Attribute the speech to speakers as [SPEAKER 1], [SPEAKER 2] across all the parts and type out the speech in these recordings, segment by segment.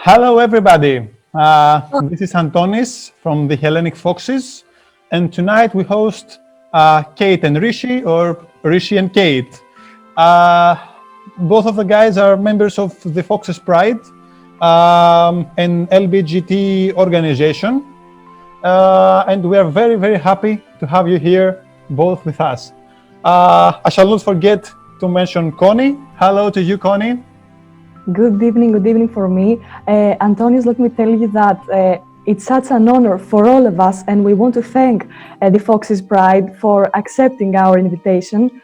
[SPEAKER 1] Hello, everybody. This is Antonis from the Hellenic Foxes, and tonight we host Kate and Rishi, or Rishi and Kate. Both of the guys are members of the Foxes Pride, an LBGT organization, and we are very, very happy to have you here, both with us. I shall not forget to mention Connie. Hello to you, Connie.
[SPEAKER 2] Good evening for me. Antonius, let me tell you that it's such an honor for all of us, and we want to thank the Foxes Pride for accepting our invitation.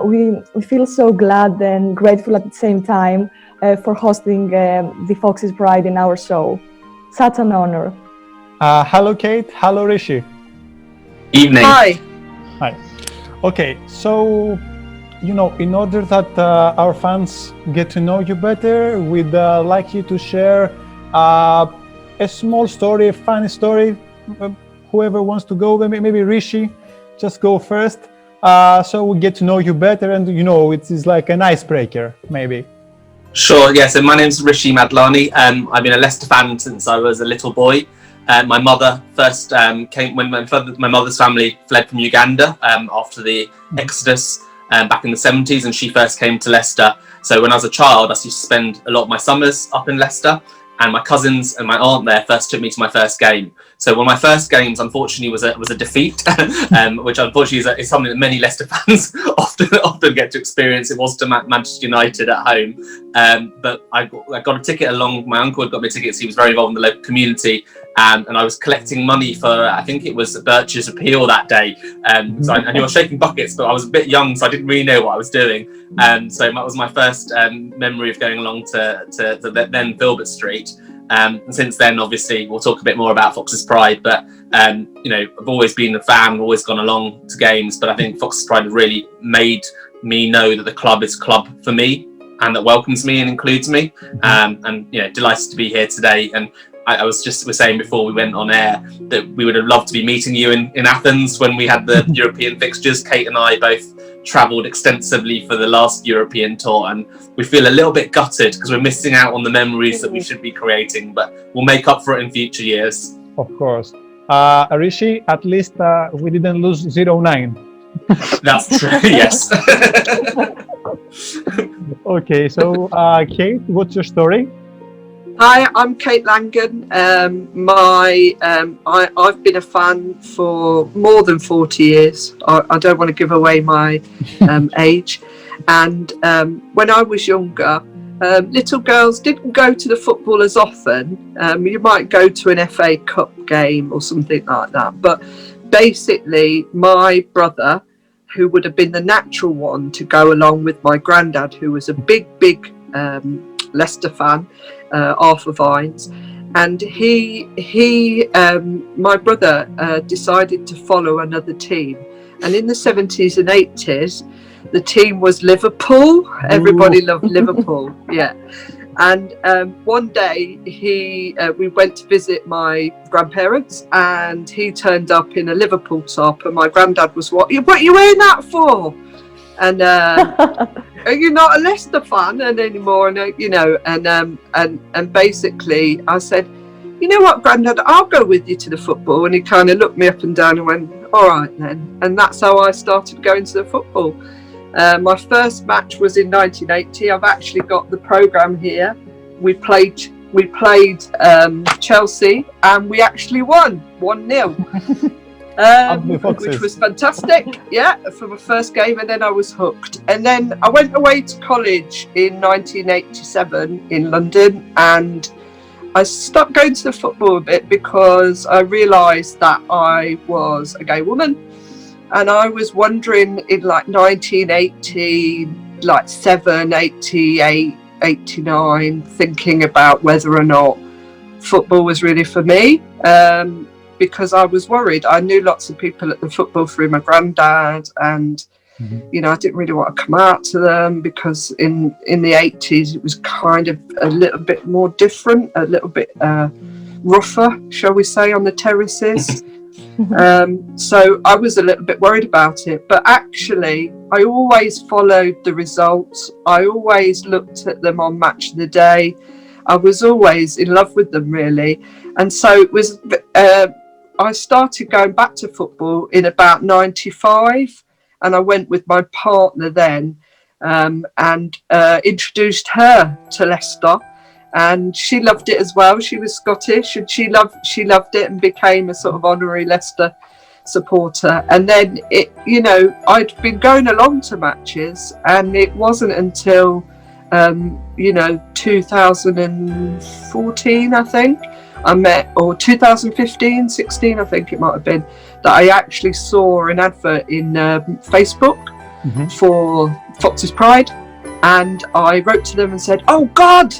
[SPEAKER 2] We feel so glad and grateful at the same time for hosting the Foxes Pride in our show. Such an honor.
[SPEAKER 1] Hello, Kate. Hello, Rishi.
[SPEAKER 3] Evening.
[SPEAKER 2] Hi.
[SPEAKER 1] Hi. Okay, so in order that our fans get to know you better, we'd like you to share a small story, a funny story. Whoever wants to go, maybe Rishi, just go first, so we get to know you better, and it is like an icebreaker, maybe.
[SPEAKER 3] Sure, yeah, so my name's Rishi Madlani. I've been a Leicester fan since I was a little boy. My mother first came when my mother's family fled from Uganda after the Exodus back in the 70s, and she first came to Leicester. So when I was a child, I used to spend a lot of my summers up in Leicester, and my cousins and my aunt there first took me to my first game. So one of my first games, unfortunately, was a defeat, which unfortunately is something that many Leicester fans often get to experience. It was to Manchester United at home, but I got a ticket along. My uncle had got me tickets. He was very involved in the local community, and I was collecting money for, I think it was Birch's Appeal that day. So I knew I was shaking buckets, but I was a bit young, so I didn't really know what I was doing. So that was my first memory of going along to then Filbert Street. And since then, obviously, we'll talk a bit more about Foxes Pride, but I've always been a fan, always gone along to games, but I think Foxes Pride have really made me know that the club is a club for me and that welcomes me and includes me. And delighted to be here today. And I was saying before we went on air that we would have loved to be meeting you in Athens when we had the European fixtures. Kate and I both travelled extensively for the last European tour, and we feel a little bit gutted because we're missing out on the memories that we should be creating, but we'll make up for it in future years.
[SPEAKER 1] Of course. Rishi, at least we didn't lose 0-9.
[SPEAKER 3] That's true, yes.
[SPEAKER 1] Okay, so Kate, what's your story?
[SPEAKER 4] Hi, I'm Kate Langan. I've been a fan for more than 40 years. I don't want to give away my age. And when I was younger, little girls didn't go to the football as often. You might go to an FA Cup game or something like that. But basically, my brother, who would have been the natural one to go along with my granddad, who was a big Leicester fan, Arthur Vines, and my brother decided to follow another team, and in the 70s and 80s the team was Liverpool. Everybody loved Liverpool. Yeah. And one day we went to visit my grandparents, and he turned up in a Liverpool top, and my granddad was, what are you wearing that for? And are you not a Leicester fan anymore? And basically I said, you know what, Grandad, I'll go with you to the football. And he kind of looked me up and down and went, all right then. And that's how I started going to the football. My first match was in 1980. I've actually got the programme here. We played Chelsea, and we actually won 1-0. Which was fantastic, for my first game, and then I was hooked. And then I went away to college in 1987 in London, and I stopped going to the football a bit because I realised that I was a gay woman, and I was wondering in like 1987, 88, 89, thinking about whether or not football was really for me. Because I was worried. I knew lots of people at the football through my granddad, and I didn't really want to come out to them because in the 80s it was kind of a little bit more different, a little bit rougher, shall we say, on the terraces. So I was a little bit worried about it, but actually I always followed the results. I always looked at them on Match of the Day. I was always in love with them, really. And so it was, I started going back to football in about 95, and I went with my partner then, and introduced her to Leicester, and she loved it as well. She was Scottish, and she loved it and became a sort of honorary Leicester supporter. And then I'd been going along to matches, and it wasn't until 2014, I think, or 2015, 16, I think it might have been, that I actually saw an advert in Facebook for Foxes Pride, and I wrote to them and said, "Oh God,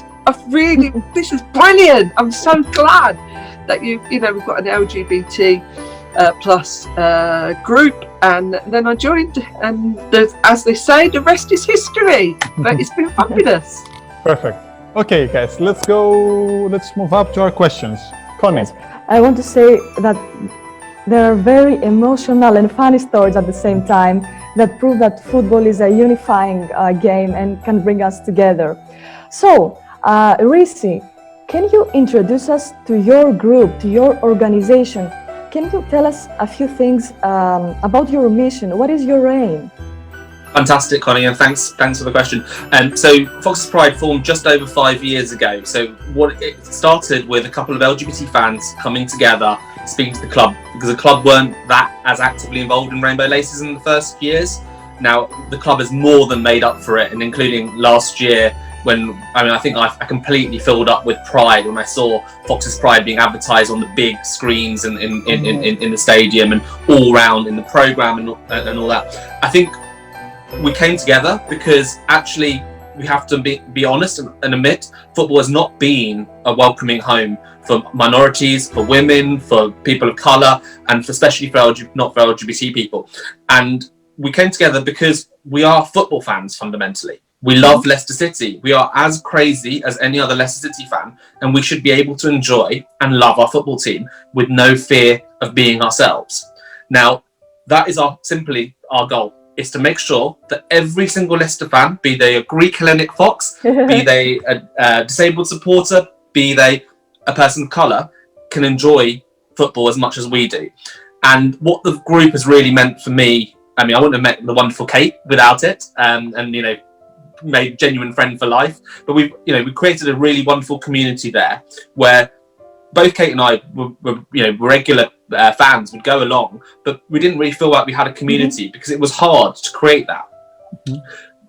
[SPEAKER 4] this is brilliant! I'm so glad that we've got an LGBT plus group." And then I joined, and as they say, the rest is history. But it's been fabulous.
[SPEAKER 1] Perfect. Okay, guys, let's move up to our questions. Connie.
[SPEAKER 2] Yes. I want to say that there are very emotional and funny stories at the same time that prove that football is a unifying game and can bring us together. So, Reese, can you introduce us to your group, to your organization? Can you tell us a few things about your mission? What is your aim?
[SPEAKER 3] Fantastic, Connie, and thanks for the question. So Foxes Pride formed just over 5 years ago. So it started with a couple of LGBT fans coming together, speaking to the club, because the club weren't that as actively involved in Rainbow Laces in the first years. Now the club has more than made up for it, and including last year, when I think I completely filled up with pride when I saw Foxes Pride being advertised on the big screens in the stadium and all round in the programme and all that. I think we came together because actually we have to be honest and admit football has not been a welcoming home for minorities, for women, for people of colour, and especially for LGBT people. And we came together because we are football fans fundamentally. We love Leicester City. We are as crazy as any other Leicester City fan, and we should be able to enjoy and love our football team with no fear of being ourselves. Now, that is simply our goal, is to make sure that every single Leicester fan, be they a Greek Hellenic Fox, be they a disabled supporter, be they a person of colour, can enjoy football as much as we do. And what the group has really meant for me, I wouldn't have met the wonderful Kate without it, and made a genuine friend for life. But we created a really wonderful community there, where both Kate and I were regular fans, would go along, but we didn't really feel like we had a community because it was hard to create that.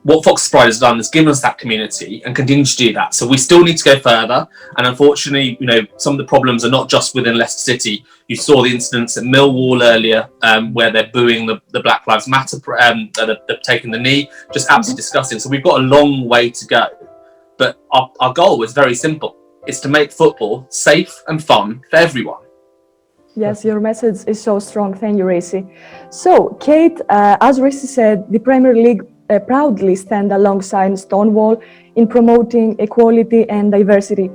[SPEAKER 3] What Foxes Pride has done is given us that community and continue to do that. So we still need to go further. And unfortunately, some of the problems are not just within Leicester City. You saw the incidents at Millwall earlier, where they're booing the Black Lives Matter, they're taking the knee, just absolutely disgusting. So we've got a long way to go. But our goal is very simple. It's to make football safe and fun for everyone.
[SPEAKER 2] Yes, your message is so strong. Thank you, Reese. So, Kate, as Reese said, the Premier League proudly stand alongside Stonewall in promoting equality and diversity.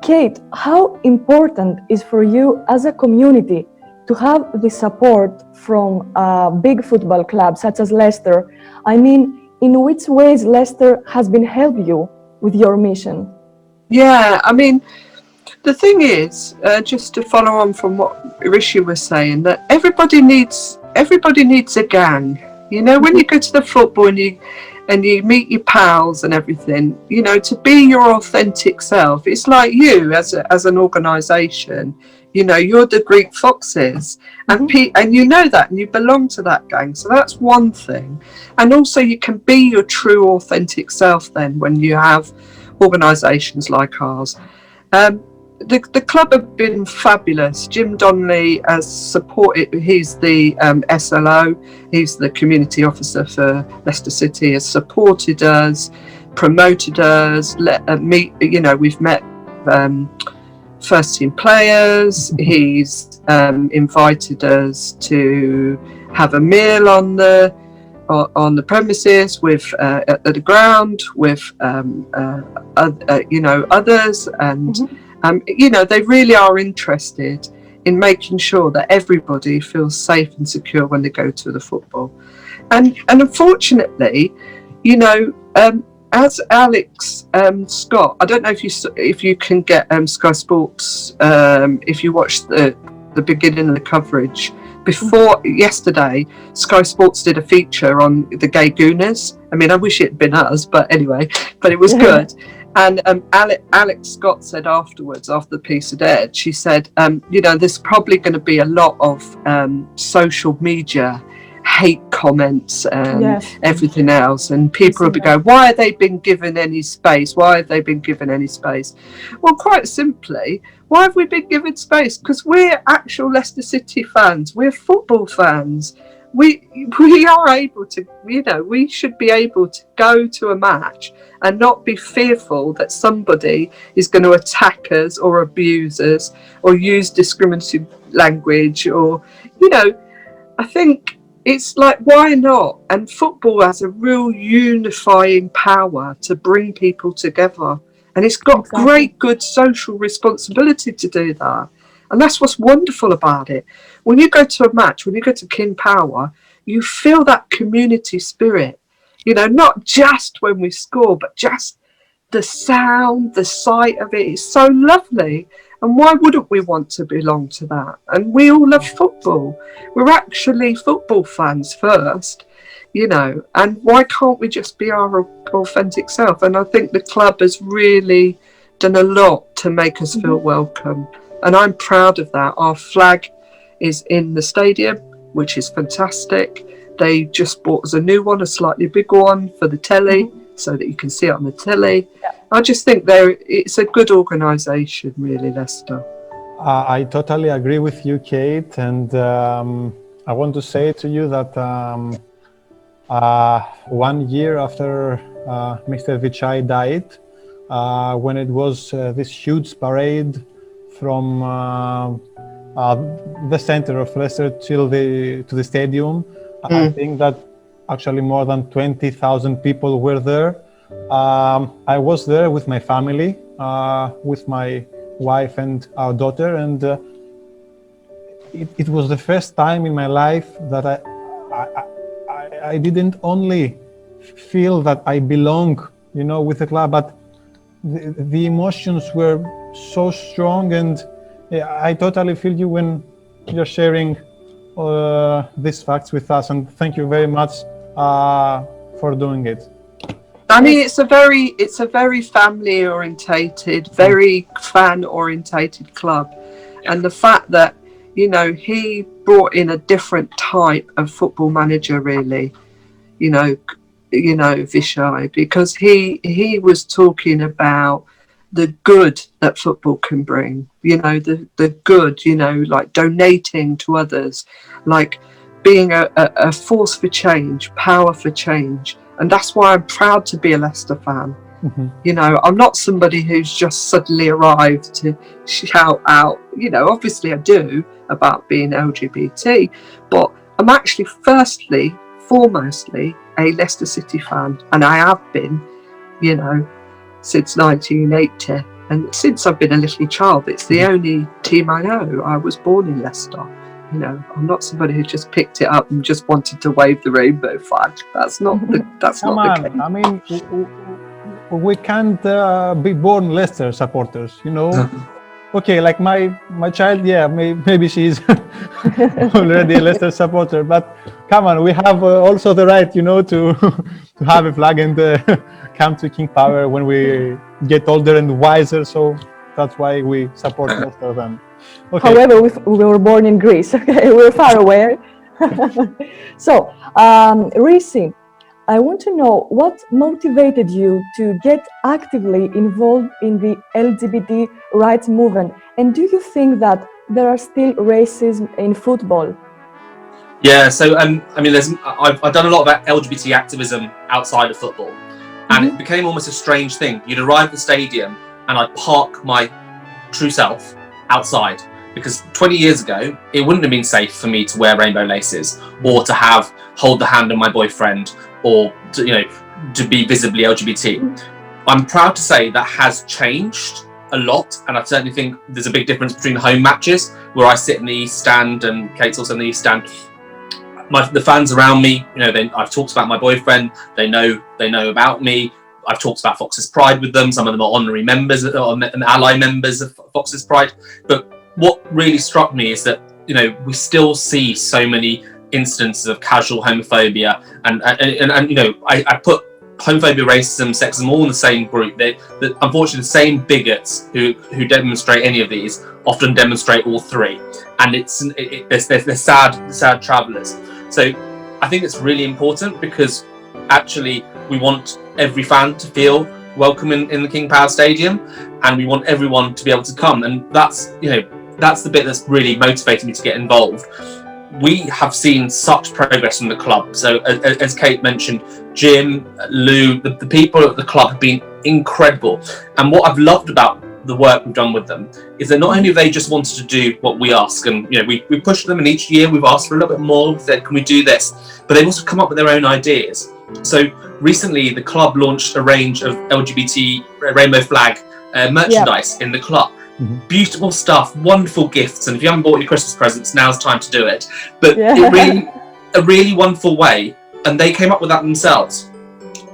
[SPEAKER 2] Kate, how important is for you as a community to have the support from big football clubs such as Leicester? In which ways Leicester has been helping you with your mission?
[SPEAKER 4] Yeah, the thing is, just to follow on from what Rishi was saying, that everybody needs a gang. When you go to the football and you meet your pals and everything, to be your authentic self. It's like you as an organisation. You're the Greek Foxes, and you know that, and you belong to that gang. So that's one thing. And also, you can be your true, authentic self then when you have organisations like ours. The club have been fabulous. Jim Donnelly has supported, he's the SLO, he's the community officer for Leicester City, has supported us, promoted us, we've met first team players, he's invited us to have a meal on the premises with at the ground with others, and they really are interested in making sure that everybody feels safe and secure when they go to the football. And unfortunately, as Alex Scott, I don't know if you can get Sky Sports if you watch the beginning of the coverage. Before yesterday, Sky Sports did a feature on the gay gooners. I mean, I wish it had been us, but anyway, but it was good. And Alex Scott said afterwards, after the piece had aired, she said, you know, there's probably going to be a lot of social media hate comments and everything else, and people will be going, why have they been given any space? Why have they been given any space? Well, quite simply, why have we been given space? Because we're actual Leicester City fans. We're football fans. We are able to, you know, we should be able to go to a match and not be fearful that somebody is going to attack us or abuse us or use discriminatory language, or, you know, I think it's like, why not? And football has a real unifying power to bring people together. And it's got great, good social responsibility to do that. And that's what's wonderful about it. When you go to a match, when you go to King Power, you feel that community spirit. You know, not just when we score, but just the sound, the sight of it is so lovely. And why wouldn't we want to belong to that? And we all love football. We're actually football fans first, you know, and why can't we just be our authentic self? And I think the club has really done a lot to make us feel welcome. And I'm proud of that. Our flag is in the stadium, which is fantastic. They just bought us a new one, a slightly bigger one for the telly, so that you can see it on the telly. I just think it's a good organisation, really, Leicester.
[SPEAKER 1] I totally agree with you, Kate. And I want to say to you that 1 year after Mr. Vichai died, when it was this huge parade from the center of Leicester to the stadium, I think that actually more than 20,000 people were there. I was there with my family, with my wife and our daughter, and it was the first time in my life that I didn't only feel that I belong, you know, with the club, but the emotions were so strong, and I totally feel you when you're sharing these facts with us, and thank you very much for doing it.
[SPEAKER 4] I mean, it's a very family orientated, very fan orientated club, and the fact that, you know, he brought in a different type of football manager, really, you know, Vishai, because he was talking about the good that football can bring, you know, the good, you know, like donating to others, like being a force for change, power for change. And that's why I'm proud to be a Leicester fan. You know, I'm not somebody who's just suddenly arrived to shout out, you know, obviously I do, about being LGBT, but I'm actually foremostly a Leicester City fan, and I have been, you know, since 1980, and since I've been a little child. It's the only team I know. I was born in Leicester. You know, I'm not somebody who just picked it up and just wanted to wave the rainbow flag. That's not the case.
[SPEAKER 1] I mean, we can't be born Leicester supporters, you know. Okay, like my child, yeah, maybe she's already a Leicester supporter, but come on, we have also the right, you know, to have a flag and come to King Power when we get older and wiser. So that's why we support Leicester then. Okay.
[SPEAKER 2] However, we were born in Greece. Okay, we're far away. So, Risi, I want to know what motivated you to get actively involved in the LGBT rights movement, and do you think that there are still racism in football?
[SPEAKER 3] Yeah, so I mean, I've done a lot about LGBT activism outside of football, and it became almost a strange thing. You'd arrive at the stadium, and I'd park my true self outside, because 20 years ago it wouldn't have been safe for me to wear rainbow laces or to hold the hand of my boyfriend or to, you know, to be visibly LGBT. I'm proud to say that has changed a lot, and I certainly think there's a big difference between home matches where I sit in the East Stand and Kate's also in the East Stand. The fans around me, you know, I've talked about my boyfriend, they know about me. I've talked about Foxes Pride with them. Some of them are honorary members or ally members of Foxes Pride. But what really struck me is that, you know, we still see so many instances of casual homophobia, and you know, I put homophobia, racism, sexism all in the same group. Unfortunately, the same bigots who demonstrate any of these often demonstrate all three, and they're sad travellers. So I think it's really important, because actually we want every fan to feel welcome in the King Power Stadium, and we want everyone to be able to come, and that's the bit that's really motivated me to get involved. We have seen such progress from the club. So as Kate mentioned, Jim, Lou, the people at the club have been incredible. And what I've loved about the work we've done with them is that not only have they just wanted to do what we ask, and you know, we pushed them, and each year we've asked for a little bit more. We said, can we do this? But they've also come up with their own ideas. So recently the club launched a range of LGBT rainbow flag merchandise in the club. Mm-hmm. Beautiful stuff, wonderful gifts, and if you haven't bought your Christmas presents, now's the time to do it. But a really wonderful way, and they came up with that themselves.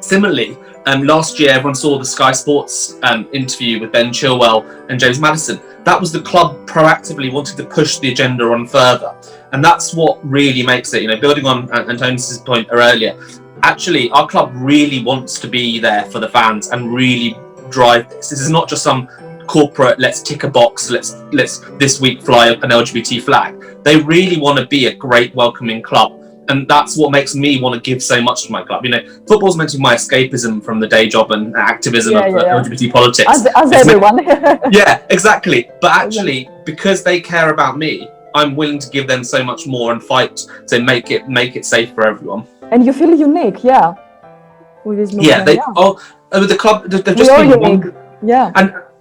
[SPEAKER 3] Similarly, last year everyone saw the Sky Sports interview with Ben Chilwell and James Maddison. That was the club proactively wanting to push the agenda on further, and that's what really makes it, you know, building on Antonius' point earlier. Actually, our club really wants to be there for the fans and really drive this. This is not just some corporate, let's tick a box, let's this week fly an LGBT flag. They really want to be a great welcoming club, and that's what makes me want to give so much to my club. You know, football's meant to be my escapism from the day job and activism of LGBT politics.
[SPEAKER 2] As everyone.
[SPEAKER 3] Yeah, exactly. But actually, because they care about me, I'm willing to give them so much more and fight to make it safe for everyone. And
[SPEAKER 2] you feel unique, with this movement.
[SPEAKER 3] With the club, they've just been unique.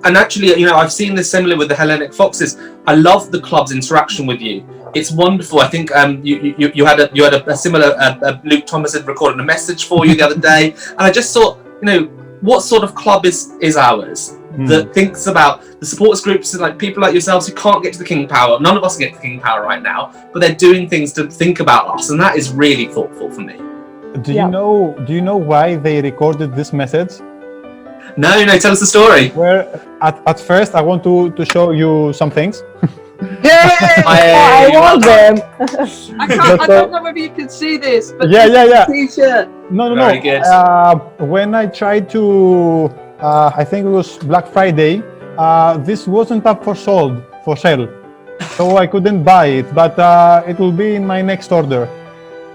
[SPEAKER 3] And actually, you know, I've seen this similar with the Hellenic Foxes. I love the club's interaction with you. It's wonderful. I think you had a similar. Luke Thomas had recorded a message for you the other day, and I just thought, you know, what sort of club is ours that thinks about the supporters groups and like people like yourselves who can't get to the King Power. None of us can get to the King Power right now, but they're doing things to think about us, and that is really thoughtful for me.
[SPEAKER 1] Do you know why they recorded this message?
[SPEAKER 3] No, tell us the story.
[SPEAKER 1] Where at first I want to show you some things.
[SPEAKER 2] I want them.
[SPEAKER 4] I don't know whether you can see this, but T-shirt.
[SPEAKER 1] No.
[SPEAKER 3] Very good.
[SPEAKER 1] When I tried to, I think it was Black Friday, this wasn't up for sale, so I couldn't buy it, but it will be in my next order.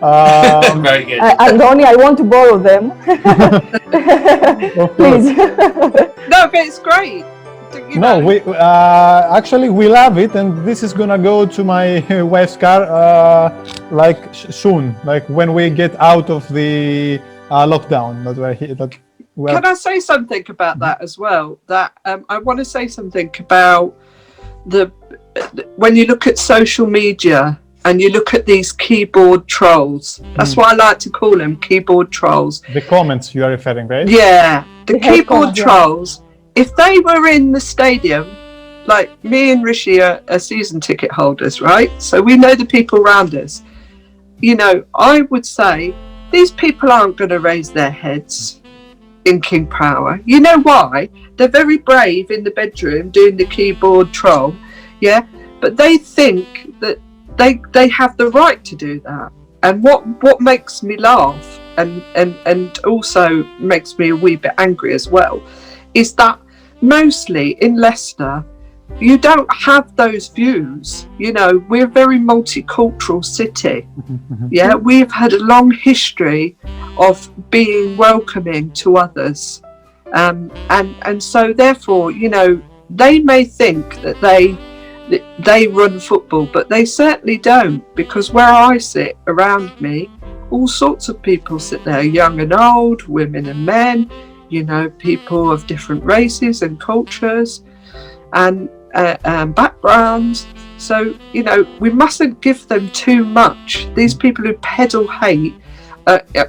[SPEAKER 3] Very good.
[SPEAKER 2] Andoni, I want to borrow them. Please.
[SPEAKER 4] No, but it's great.
[SPEAKER 1] No, we actually we love it, and this is gonna go to my wife's car soon, like when we get out of the lockdown.
[SPEAKER 4] Can I say something about that as well? That I want to say something about when you look at social media and you look at these keyboard trolls. That's what I like to call them, keyboard trolls.
[SPEAKER 1] The comments you are referring, right?
[SPEAKER 4] Yeah, the keyboard trolls. If they were in the stadium, like me and Rishi are season ticket holders, right? So we know the people around us. You know, I would say these people aren't going to raise their heads in King Power. You know why? They're very brave in the bedroom doing the keyboard troll, yeah? But they think that they have the right to do that. And what makes me laugh and also makes me a wee bit angry as well is that mostly in Leicester you don't have those views. You know, we're a very multicultural city. Yeah, we've had a long history of being welcoming to others, and so therefore, you know, they may think that they run football, but they certainly don't, because where I sit around me, all sorts of people sit there, young and old, women and men, you know, people of different races and cultures and backgrounds. So, you know, we mustn't give them too much. These people who peddle hate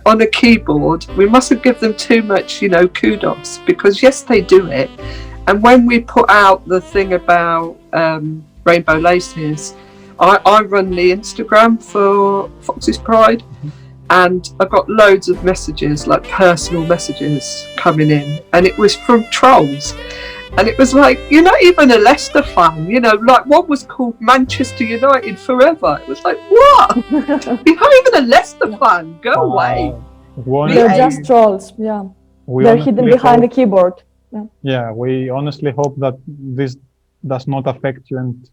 [SPEAKER 4] on a keyboard, we mustn't give them too much, you know, kudos, because yes, they do it. And when we put out the thing about rainbow laces, I run the Instagram for Foxes Pride, and I got loads of messages, like personal messages coming in, and it was from trolls. And it was like, you're not even a Leicester fan, you know, like one was called Manchester United Forever. It was like, what? You're not even a Leicester fan, go away.
[SPEAKER 2] They're just trolls, yeah. They're hidden behind the keyboard.
[SPEAKER 1] Yeah, we honestly hope that this does not affect you and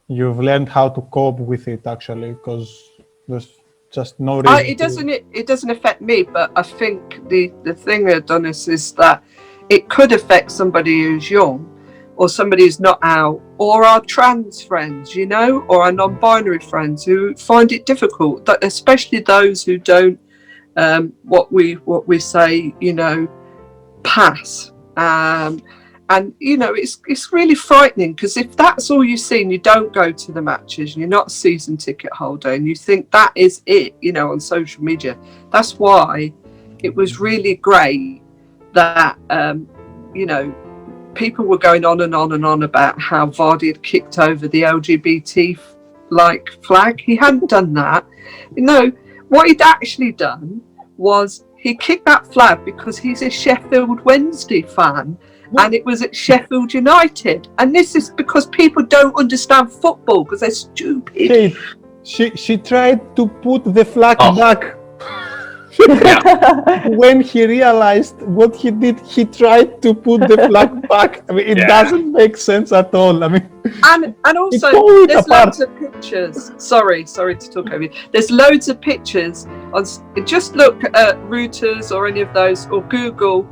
[SPEAKER 1] you've learned how to cope with it, actually, because there's just no reason.
[SPEAKER 4] It doesn't affect me, but I think the thing, Adonis, is that it could affect somebody who's young, or somebody who's not out, or our trans friends, you know, or our non-binary friends who find it difficult, especially those who don't, what we say, you know, pass. And, you know, it's really frightening, because if that's all you've seen, you don't go to the matches, and you're not a season ticket holder, and you think that is it, you know, on social media. That's why it was really great that, you know, people were going on and on and on about how Vardy had kicked over the LGBT flag. He hadn't done that. You know, what he'd actually done was he kicked that flag because he's a Sheffield Wednesday fan, and it was at Sheffield United. And this is because people don't understand football, because they're stupid.
[SPEAKER 1] Kate, she tried to put the flag back. When he realized what he did, he tried to put the flag back. I mean, it doesn't make sense at all. I mean,
[SPEAKER 4] and also there's loads of pictures. Sorry to talk over you. There's loads of pictures. Just look at Reuters or any of those, or Google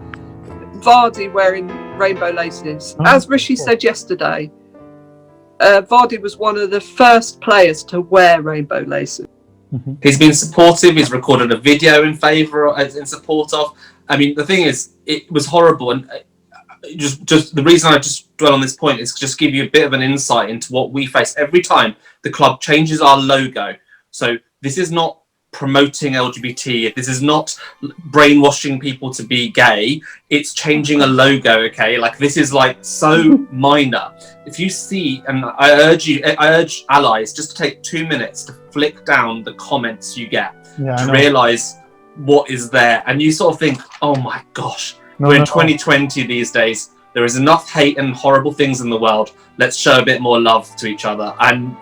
[SPEAKER 4] Vardy wearing rainbow laces. As Rishi said yesterday, Vardy was one of the first players to wear rainbow laces.
[SPEAKER 3] He's been supportive. He's recorded a video in support of. I mean, the thing is, it was horrible, and just the reason I just dwell on this point is just give you a bit of an insight into what we face every time the club changes our logo. So this is not promoting LGBT. This is not brainwashing people to be gay. It's changing a logo. Okay, like this is like so minor. If you see, and I urge allies just to take 2 minutes to flick down the comments you get to realize what is there, and you sort of think, oh my gosh, we're in 2020 these days. There is enough hate and horrible things in the world. Let's show a bit more love to each other, and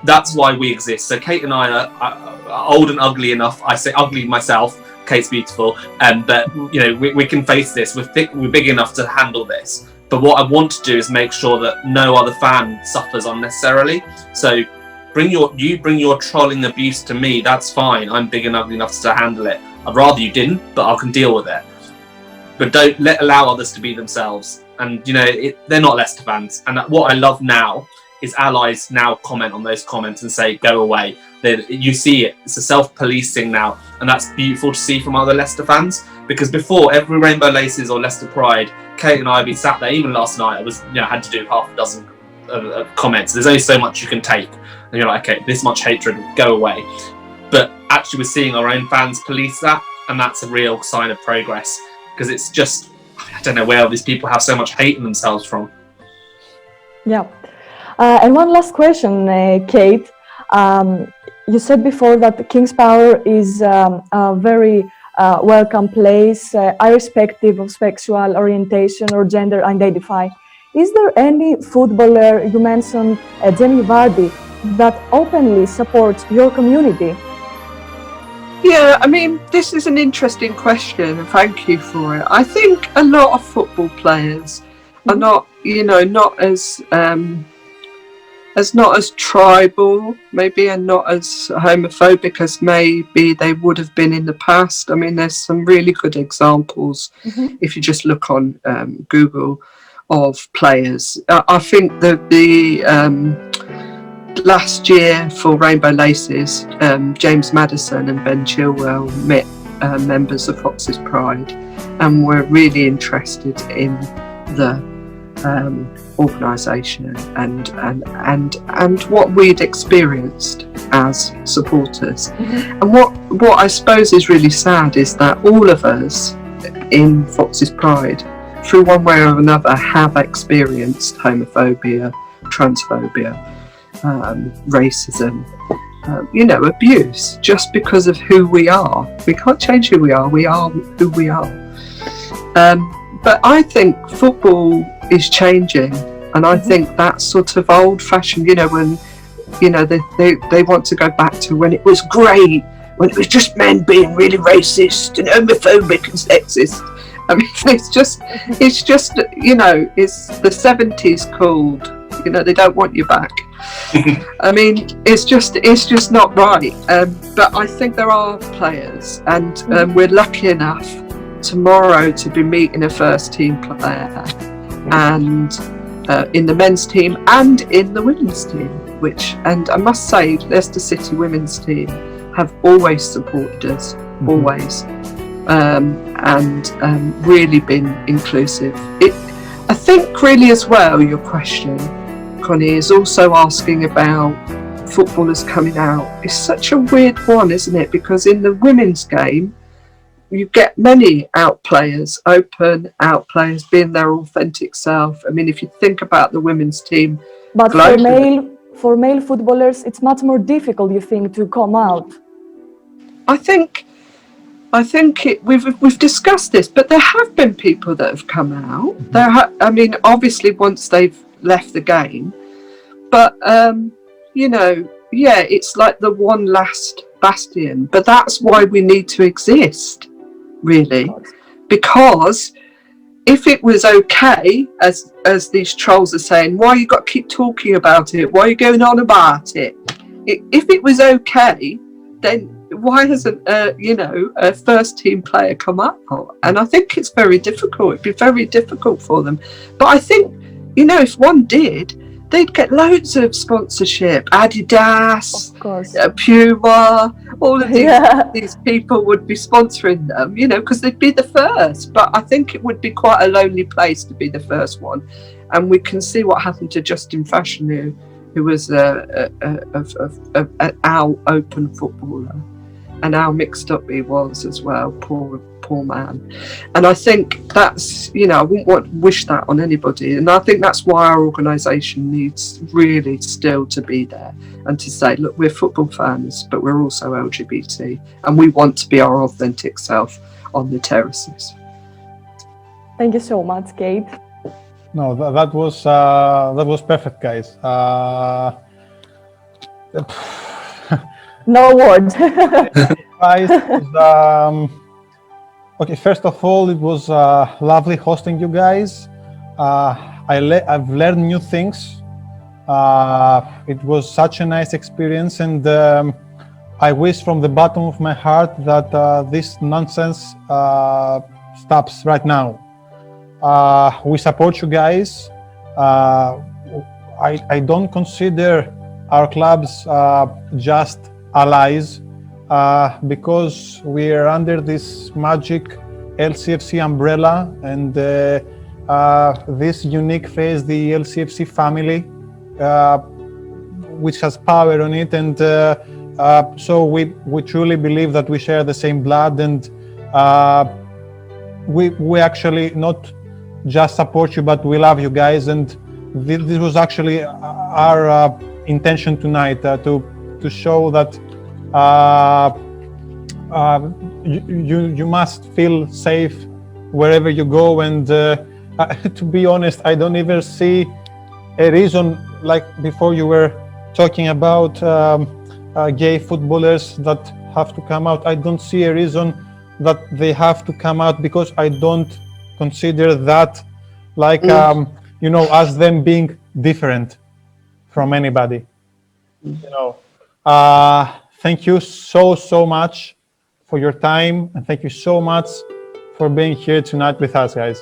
[SPEAKER 3] that's why we exist. So Kate and I are old and ugly enough. I say ugly myself. Kate's beautiful, but you know we can face this. We're big enough to handle this. But what I want to do is make sure that no other fan suffers unnecessarily. So bring your trolling abuse to me. That's fine. I'm big and ugly enough to handle it. I'd rather you didn't, but I can deal with it. But don't allow others to be themselves. And you know they're not Leicester fans. And what I love now is allies now comment on those comments and say, go away. You see it. It's a self-policing now. And that's beautiful to see from other Leicester fans. Because before, every Rainbow Laces or Leicester Pride, Kate and I would be sat there. Even last night, I had to do half a dozen comments. There's only so much you can take. And you're like, okay, this much hatred, go away. But actually, we're seeing our own fans police that. And that's a real sign of progress. Because it's just, I don't know where all these people have so much hate in themselves from.
[SPEAKER 2] Yeah. And one last question, Kate. You said before that King's Power is a very welcome place, irrespective of sexual orientation or gender identify. Is there any footballer, you mentioned Jamie Vardy, that openly supports your community?
[SPEAKER 4] Yeah, I mean, this is an interesting question, and thank you for it. I think a lot of football players are not, not as tribal, maybe, and not as homophobic as maybe they would have been in the past. I mean, there's some really good examples if you just look on Google of players. I think that the last year for Rainbow Laces, James Maddison and Ben Chilwell met members of Foxes Pride and were really interested in the organisation and what we'd experienced as supporters. And what I suppose is really sad is that all of us in Foxes Pride, through one way or another, have experienced homophobia, transphobia, racism, abuse just because of who we are. We can't change who we are. We are who we are. But I think football is changing, and I think that's sort of old-fashioned. When they want to go back to when it was great, when it was just men being really racist and homophobic and sexist. I mean, it's just it's the 70s called. They don't want you back. I mean, it's just not right. But I think there are players, and we're lucky enough tomorrow to be meeting a first team player, and in the men's team and in the women's team. And I must say, Leicester City women's team have always supported us, always, and really been inclusive. I think really as well, your question, Connie, is also asking about footballers coming out. It's such a weird one, isn't it? Because in the women's game, you get many out players, open out players, being their authentic self. I mean, if you think about the women's team,
[SPEAKER 2] but
[SPEAKER 4] globally,
[SPEAKER 2] for male footballers, it's much more difficult, you think, to come out?
[SPEAKER 4] I think we've discussed this, but there have been people that have come out. I mean, obviously once they've left the game, but it's like the one last bastion. But that's why we need to exist, really, because if it was okay, as these trolls are saying, why you got to keep talking about it? Why are you going on about it? If it was okay, then why hasn't a first team player come up? And I think it's very difficult. It'd be very difficult for them. But I think, if one did, they'd get loads of sponsorship. Adidas,
[SPEAKER 2] of course.
[SPEAKER 4] Puma, all of these people would be sponsoring them, because they'd be the first. But I think it would be quite a lonely place to be the first one. And we can see what happened to Justin Fashanu, who was an our open footballer, and how mixed up he was as well. Poor man. And I think that's, I wouldn't wish that on anybody. And I think that's why our organisation needs really still to be there and to say, look, we're football fans, but we're also LGBT, and we want to be our authentic self on the terraces.
[SPEAKER 2] Thank you so much, Kate.
[SPEAKER 1] No, that was perfect, guys.
[SPEAKER 2] No words.
[SPEAKER 1] Guys, okay, first of all, it was lovely hosting you guys. I've learned new things. It was such a nice experience, and I wish from the bottom of my heart that this nonsense stops right now. We support you guys. I don't consider our clubs just allies, because we are under this magic LCFC umbrella, and this unique phase, the LCFC family, which has power on it, and so we truly believe that we share the same blood, and we actually not just support you, but we love you guys, and this was actually our intention tonight, to show that you must feel safe wherever you go, and to be honest, I don't even see a reason, like before you were talking about gay footballers that have to come out. I don't see a reason that they have to come out, because I don't consider that like as them being different from anybody. Thank you so much for your time, and thank you so much for being here tonight with us, guys.